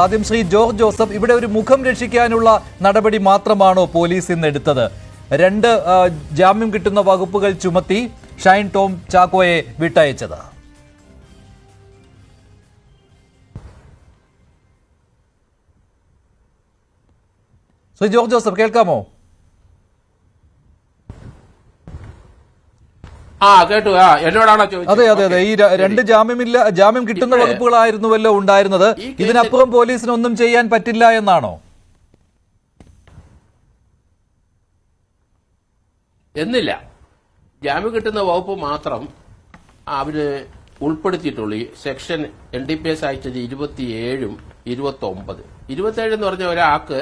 ആദ്യം ശ്രീ ജോർജ് ജോസഫ്, ഇവിടെ ഒരു മുഖം രക്ഷിക്കാനുള്ള നടപടി മാത്രമാണോ പോലീസ് ഇന്ന് എടുത്തത്? 2 ജാമ്യം കിട്ടുന്ന വകുപ്പുകൾ ചുമത്തി ഷൈൻ ടോം ചാക്കോയെ വിട്ടയച്ചത്. ശ്രീ ജോർജ് ജോസഫ് കേൾക്കാമോ? കേട്ടു. എന്നോടാണോ ചോദിച്ചത്? അതെ അതെ അതെ, ഈ 2 ജാമ്യം കിട്ടുന്ന വകുപ്പുകളായിരുന്നുവല്ലോ ഉണ്ടായിരുന്നത്. ഇതിനപ്പുറം പോലീസിന് ഒന്നും ചെയ്യാൻ പറ്റില്ല എന്നാണോ? എന്നില്ല, ജാമ്യം കിട്ടുന്ന വകുപ്പ് മാത്രം അവര് ഉൾപ്പെടുത്തിയിട്ടുള്ളൂ. സെക്ഷൻ NDPS ആയിട്ട് 27 29. 27 എന്ന് പറഞ്ഞ ഒരാൾക്ക്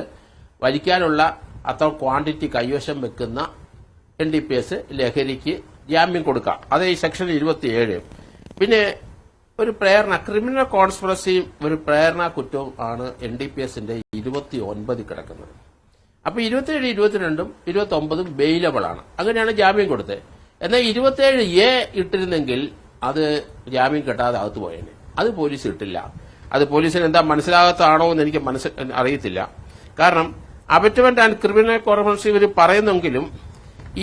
വലിക്കാനുള്ള അത്ര ക്വാണ്ടിറ്റി കൈവശം വെക്കുന്ന NDPS ലഹരിക്ക് ജാമ്യം കൊടുക്കാം. അത് ഈ സെക്ഷൻ 27. പിന്നെ ഒരു പ്രേരണ, ക്രിമിനൽ കോൺസ്പിറസിയും ഒരു പ്രേരണ കുറ്റവും ആണ് NDPSന്റെ 29 കിടക്കുന്നത്. അപ്പൊ 27, 22, 29 ബെയിലബിൾ ആണ്. അങ്ങനെയാണ് ജാമ്യം കൊടുത്തത്. എന്നാൽ 27A ഇട്ടിരുന്നെങ്കിൽ അത് ജാമ്യം കിട്ടാതെ അകത്ത് പോയേനെ. അത് പോലീസ് ഇട്ടില്ല. അത് പോലീസിന് എന്താ മനസ്സിലാകത്താണോ എന്ന് എനിക്ക് അറിയത്തില്ല. കാരണം അബറ്റ്മെന്റ് ആൻഡ് ക്രിമിനൽ കോൺസ്പിറസി ഇവർ പറയുന്നെങ്കിലും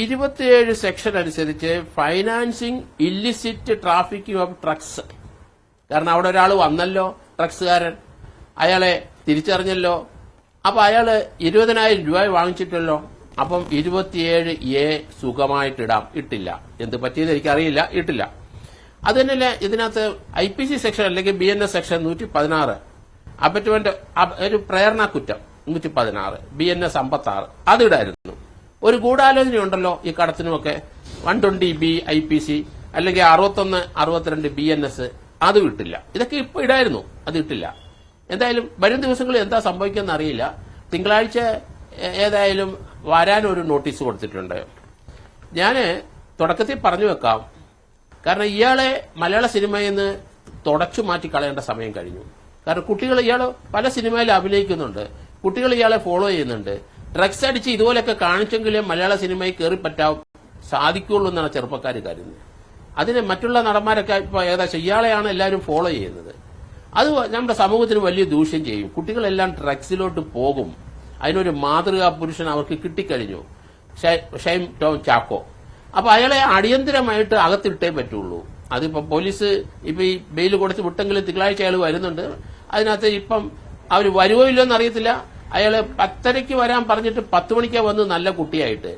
27 സെക്ഷൻ അനുസരിച്ച് financing illicit trafficking of drugs. കാരണം അവിടെ ഒരാൾ വന്നല്ലോ, ഡ്രഗ്സുകാരൻ, അയാളെ തിരിച്ചറിഞ്ഞല്ലോ. അപ്പൊ അയാള് 20,000 രൂപ വാങ്ങിച്ചിട്ടല്ലോ. അപ്പം 27A സുഖമായിട്ടിടാം. ഇട്ടില്ല. എന്ത് പറ്റിയെന്ന് എനിക്കറിയില്ല, ഇട്ടില്ല. അത് തന്നെയല്ലേ ഇതിനകത്ത് IPC സെക്ഷൻ അല്ലെങ്കിൽ BNS സെക്ഷൻ 116 അബറ്റ്മെന്റ് ഒരു പ്രേരണ കുറ്റം 116, BNS 56 അതിടായിരുന്നു. ഒരു ഗൂഢാലോചനയുണ്ടല്ലോ ഈ കടത്തിനുമൊക്കെ. 120B IPC അല്ലെങ്കിൽ 61, 62 BNS അതും ഇട്ടില്ല. ഇതൊക്കെ ഇപ്പൊ ഇടായിരുന്നു, അത് ഇട്ടില്ല. എന്തായാലും വരും ദിവസങ്ങളിൽ എന്താ സംഭവിക്കുന്ന അറിയില്ല. തിങ്കളാഴ്ച ഏതായാലും വരാനൊരു നോട്ടീസ് കൊടുത്തിട്ടുണ്ട്. ഞാന് തുടക്കത്തിൽ പറഞ്ഞു വെക്കാം, കാരണം ഇയാളെ മലയാള സിനിമയിൽ നിന്ന് തുടച്ചു മാറ്റി കളയേണ്ട സമയം കഴിഞ്ഞു. കാരണം കുട്ടികൾ, ഇയാൾ പല സിനിമയിൽ അഭിനയിക്കുന്നുണ്ട്, കുട്ടികൾ ഇയാളെ ഫോളോ ചെയ്യുന്നുണ്ട്. ഡ്രഗ്സ് അടിച്ച് ഇതുപോലെയൊക്കെ കാണിച്ചെങ്കിലേ മലയാള സിനിമയിൽ കയറിപ്പറ്റാൻ സാധിക്കുള്ളൂ എന്നാണ് ചെറുപ്പക്കാർ കരുതുന്നത്. അതിന് മറ്റുള്ള നടന്മാരൊക്കെ ഇപ്പൊ ഏകദേശം ഇയാളെയാണ് എല്ലാവരും ഫോളോ ചെയ്യുന്നത്. അത് നമ്മുടെ സമൂഹത്തിന് വലിയ ദൂഷ്യം ചെയ്യും. കുട്ടികളെല്ലാം ഡ്രഗ്സിലോട്ട് പോകും. അതിനൊരു മാതൃകാ പുരുഷൻ അവർക്ക് കിട്ടിക്കഴിഞ്ഞു, ഷൈൻ ടോം ചാക്കോ. അപ്പൊ അയാളെ അടിയന്തരമായിട്ട് അകത്തിട്ടേ പറ്റുള്ളൂ. അതിപ്പോ പോലീസ് ഇപ്പൊ ഈ ബെയിൽ കൊടുത്ത് വിട്ടെങ്കിലും തിങ്കളാഴ്ച അയാൾ വരുന്നുണ്ട്. അതിനകത്ത് ഇപ്പം അവർ വരുവോ ഇല്ലോ എന്നറിയത്തില്ല. അയാള് 10:30 വരാൻ പറഞ്ഞിട്ട് 10 മണിക്കാ വന്ന് നല്ല കുട്ടിയായിട്ട്.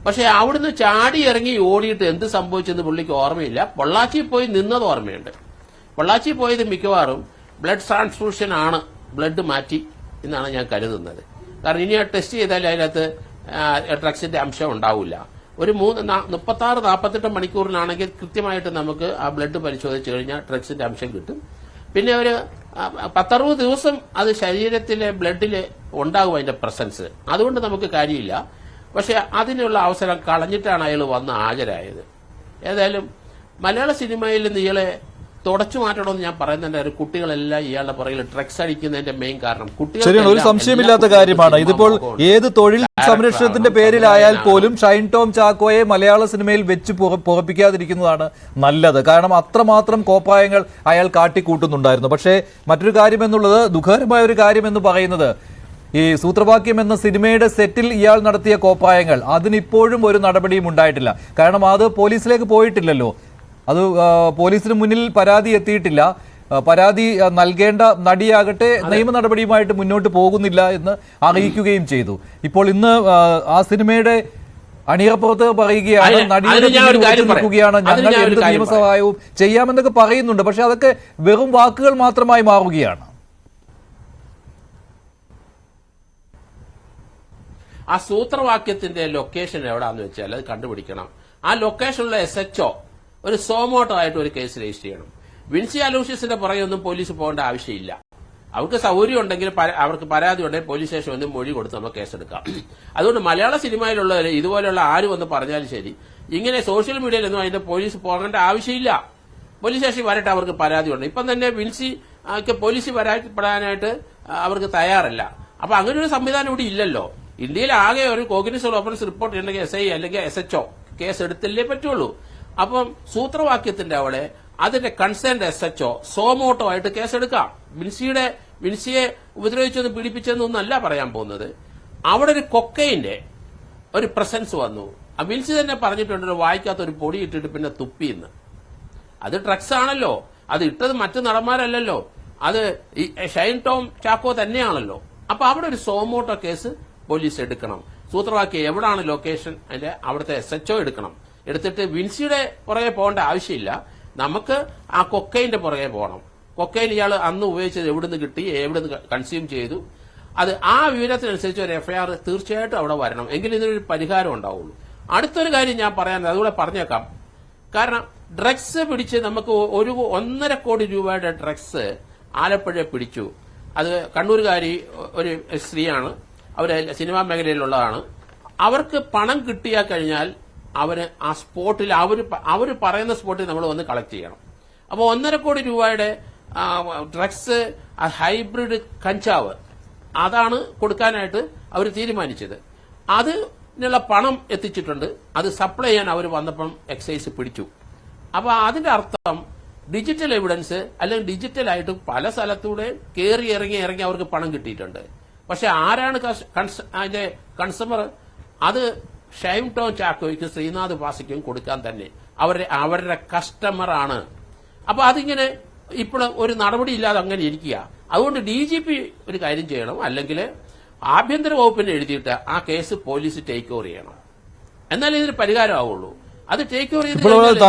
പക്ഷെ അവിടുന്ന് ചാടി ഇറങ്ങി ഓടിയിട്ട് എന്ത് സംഭവിച്ചെന്ന് പുള്ളിക്ക് ഓർമ്മയില്ല. പൊള്ളാച്ചി പോയി നിന്നത് ഓർമ്മയുണ്ട്. പൊള്ളാച്ചി പോയത് മിക്കവാറും ബ്ലഡ് ട്രാൻസ്ഫ്യൂഷൻ ആണ്, ബ്ലഡ് മാറ്റി എന്നാണ് ഞാൻ കരുതുന്നത്. കാരണം ഇനി ആ ടെസ്റ്റ് ചെയ്താൽ അതിനകത്ത് ഡ്രഗ്സിന്റെ അംശം ഉണ്ടാവില്ല. ഒരു 36-48 മണിക്കൂറിനാണെങ്കിൽ കൃത്യമായിട്ട് നമുക്ക് ആ ബ്ലഡ് പരിശോധിച്ചു കഴിഞ്ഞാൽ ഡ്രഗ്സിന്റെ അംശം കിട്ടും. പിന്നെ ഒരു 10-60 ദിവസം അത് ശരീരത്തിലെ ബ്ലഡില് ഉണ്ടാകും അതിന്റെ പ്രസൻസ്. അതുകൊണ്ട് നമുക്ക് കാര്യമില്ല. പക്ഷെ അതിനുള്ള അവസരം കളഞ്ഞിട്ടാണ് അയാൾ വന്ന് ഹാജരായത്. ഏതായാലും മലയാള സിനിമയിൽ നിന്ന് ഇയാളെ തുടച്ചു മാറ്റണമെന്ന് ഞാൻ പറയുന്നുണ്ട്. കുട്ടികളെല്ലാം ഇയാളുടെ പുറകിൽ ഡ്രഗ്സ് അടിക്കുന്നതിന്റെ മെയിൻ കാരണം ശരിയാണ്, ഒരു സംശയമില്ലാത്ത കാര്യമാണ്. ഇതിപ്പോൾ ഏത് തൊഴിൽ സംരക്ഷണത്തിന്റെ പേരിലായാൽ പോലും ഷൈൻ ടോം ചാക്കോയെ മലയാള സിനിമയിൽ വെച്ച് പുറപ്പിക്കാതിരിക്കുന്നതാണ് നല്ലത്. കാരണം അത്രമാത്രം കോപ്പായങ്ങൾ അയാൾ കാട്ടിക്കൂട്ടുന്നുണ്ടായിരുന്നു. പക്ഷേ മറ്റൊരു കാര്യം എന്നുള്ളത്, ദുഃഖകരമായ ഒരു കാര്യം എന്ന് പറയുന്നത്, ഈ സൂത്രവാക്യം എന്ന സിനിമയുടെ സെറ്റിൽ ഇയാൾ നടത്തിയ കോപ്പായങ്ങൾ, അതിനിപ്പോഴും ഒരു നടപടിയും ഉണ്ടായിട്ടില്ല. കാരണം അത് പോലീസിലേക്ക് പോയിട്ടില്ലല്ലോ. അത് പോലീസിന് മുന്നിൽ പരാതി എത്തിയിട്ടില്ല. പരാതി നൽകേണ്ട നടിയാകട്ടെ നിയമ നടപടിയുമായിട്ട് മുന്നോട്ട് പോകുന്നില്ല എന്ന് അറിയിക്കുകയും ചെയ്തു. ഇപ്പോൾ ഇന്ന് ആ സിനിമയുടെ അണിയറപ്പുറത്ത് പറയുകയാണ്, നടിയുടെ നിൽക്കുകയാണ്, ഞങ്ങൾ എന്ത് നിയമസഹായവും ചെയ്യാമെന്നൊക്കെ പറയുന്നുണ്ട്. പക്ഷെ അതൊക്കെ വെറും വാക്കുകൾ മാത്രമായി മാറുകയാണ്. ആ സൂത്രവാക്യത്തിന്റെ ലൊക്കേഷൻ എവിടാന്ന് വെച്ചാൽ അത് കണ്ടുപിടിക്കണം. ആ ലൊക്കേഷനിലുള്ള SHO ഒരു സോമോട്ടോ ആയിട്ട് ഒരു കേസ് രജിസ്റ്റർ ചെയ്യണം. വിൻസി അലൂഷ്യസിന്റെ പുറകെയൊന്നും പോലീസ് പോകേണ്ട ആവശ്യമില്ല. അവർക്ക് സൗകര്യം ഉണ്ടെങ്കിൽ, അവർക്ക് പരാതി ഉണ്ടെങ്കിൽ പോലീസ് സ്റ്റേഷൻ ഒന്നും മൊഴി കൊടുത്ത് നമുക്ക് കേസെടുക്കാം. അതുകൊണ്ട് മലയാള സിനിമയിലുള്ളവർ ഇതുപോലെയുള്ള ആര് വന്ന് പറഞ്ഞാലും ശരി, ഇങ്ങനെ സോഷ്യൽ മീഡിയയിലൊന്നും അതിന്റെ പോലീസ് പോകേണ്ട ആവശ്യമില്ല. പോലീസ് സ്റ്റേഷൻ വരട്ടെ, അവർക്ക് പരാതി ഉണ്ട്. ഇപ്പം തന്നെ വിൻസി പോലീസ് പരാതിപ്പെടാനായിട്ട് അവർക്ക് തയ്യാറല്ല. അപ്പൊ അങ്ങനെ ഒരു സംവിധാനം ഇവിടെ ഇല്ലല്ലോ. ഇന്ത്യയിൽ ആകെ ഒരു കോഗ്നിസബിൾ ഒഫൻസ് റിപ്പോർട്ട് ഉണ്ടെങ്കിൽ SI അല്ലെങ്കിൽ SHO കേസ് എടുത്തല്ലേ പറ്റുള്ളൂ. അപ്പം സൂത്രവാക്യത്തിന്റെ അവിടെ അതിന്റെ കൺസേൺഡ് SHO സോമോട്ടോ ആയിട്ട് കേസെടുക്കാം. വിൻസിയുടെ വിൻസിയെ ഉപദ്രവിച്ചെന്ന് പീഡിപ്പിച്ചെന്നൊന്നല്ല പറയാൻ പോകുന്നത്. അവിടെ ഒരു കൊക്കൈന്റെ ഒരു പ്രസൻസ് വന്നു. ആ വിൻസി തന്നെ പറഞ്ഞിട്ടുണ്ട് വായിക്കാത്ത ഒരു പൊടി ഇട്ടിട്ട് പിന്നെ തുപ്പിന്ന്. അത് ഡ്രഗ്സ് ആണല്ലോ, അത് ഇട്ടത് മറ്റു നടന്മാരല്ലല്ലോ, അത് ഷൈൻ ടോം ചാക്കോ തന്നെയാണല്ലോ. അപ്പൊ അവിടെ ഒരു സോമോട്ടോ കേസ് പോലീസ് എടുക്കണം. സൂത്രവാക്യം എവിടാണ് ലൊക്കേഷൻ, അതിന്റെ അവിടുത്തെ SHO എടുക്കണം. എടുത്തിട്ട് വിൻസിയുടെ പുറകെ പോകേണ്ട ആവശ്യമില്ല, നമുക്ക് ആ കൊക്കൈന്റെ പുറകെ പോകണം. കൊക്കൈൻ ഇയാൾ അന്ന് ഉപയോഗിച്ചത് എവിടുന്ന് കിട്ടി, എവിടുന്ന് കൺസ്യൂം ചെയ്തു, അത് ആ വിവരത്തിനനുസരിച്ച് ഒരു FIR തീർച്ചയായിട്ടും അവിടെ വരണം. എങ്കിലും ഇതിനൊരു പരിഹാരം ഉണ്ടാവുള്ളൂ. അടുത്തൊരു കാര്യം ഞാൻ പറയാൻ അതുകൂടെ പറഞ്ഞേക്കാം. കാരണം ഡ്രഗ്സ് പിടിച്ച് നമുക്ക് 1.5 കോടി രൂപയുടെ ഡ്രഗ്സ് ആലപ്പുഴ പിടിച്ചു. അത് കണ്ണൂരുകാരി ഒരു സ്ത്രീയാണ്, അവര് സിനിമാ മേഖലയിലുള്ളതാണ്. അവർക്ക് പണം കിട്ടിയാൽ കഴിഞ്ഞാൽ അവര് ആ സ്പോട്ടിൽ അവര് പറയുന്ന സ്പോട്ടിൽ നമ്മൾ വന്ന് കളക്ട് ചെയ്യണം. അപ്പോൾ 1.5 കോടി രൂപയുടെ ഡ്രഗ്സ് ഹൈബ്രിഡ് കഞ്ചാവ് അതാണ് കൊടുക്കാനായിട്ട് അവർ തീരുമാനിച്ചത്. അതിനുള്ള പണം എത്തിച്ചിട്ടുണ്ട്. അത് സപ്ലൈ ചെയ്യാൻ അവർ വന്നപ്പം എക്സൈസ് പിടിച്ചു. അപ്പൊ അതിന്റെ അർത്ഥം ഡിജിറ്റൽ എവിഡൻസ് അല്ലെങ്കിൽ ഡിജിറ്റലായിട്ട് പല സ്ഥലത്തൂടെ കയറി ഇറങ്ങി അവർക്ക് പണം കിട്ടിയിട്ടുണ്ട്. പക്ഷെ ആരാണ് അതിന്റെ കൺസ്യൂമർ? അത് ഷൈൻ ടോം ചാക്കോയ്ക്കും ശ്രീനാഥ് ഭാസിക്കും കൊടുക്കാൻ തന്നെ അവരുടെ കസ്റ്റമർ ആണ്. അപ്പൊ അതിങ്ങനെ ഇപ്പോൾ ഒരു നടപടി ഇല്ലാതെ അങ്ങനെ ഇരിക്കുക. അതുകൊണ്ട് DGP ഒരു കാര്യം ചെയ്യണം, അല്ലെങ്കിൽ ആഭ്യന്തര വകുപ്പിന് എഴുതിയിട്ട് ആ കേസ് പോലീസ് ടേക്ക് ഓവർ ചെയ്യണം. എന്നാലേ ഇതിന് പരിഹാരമാവുള്ളൂ. അത് ടേക്ക് ഓവർ ചെയ്ത്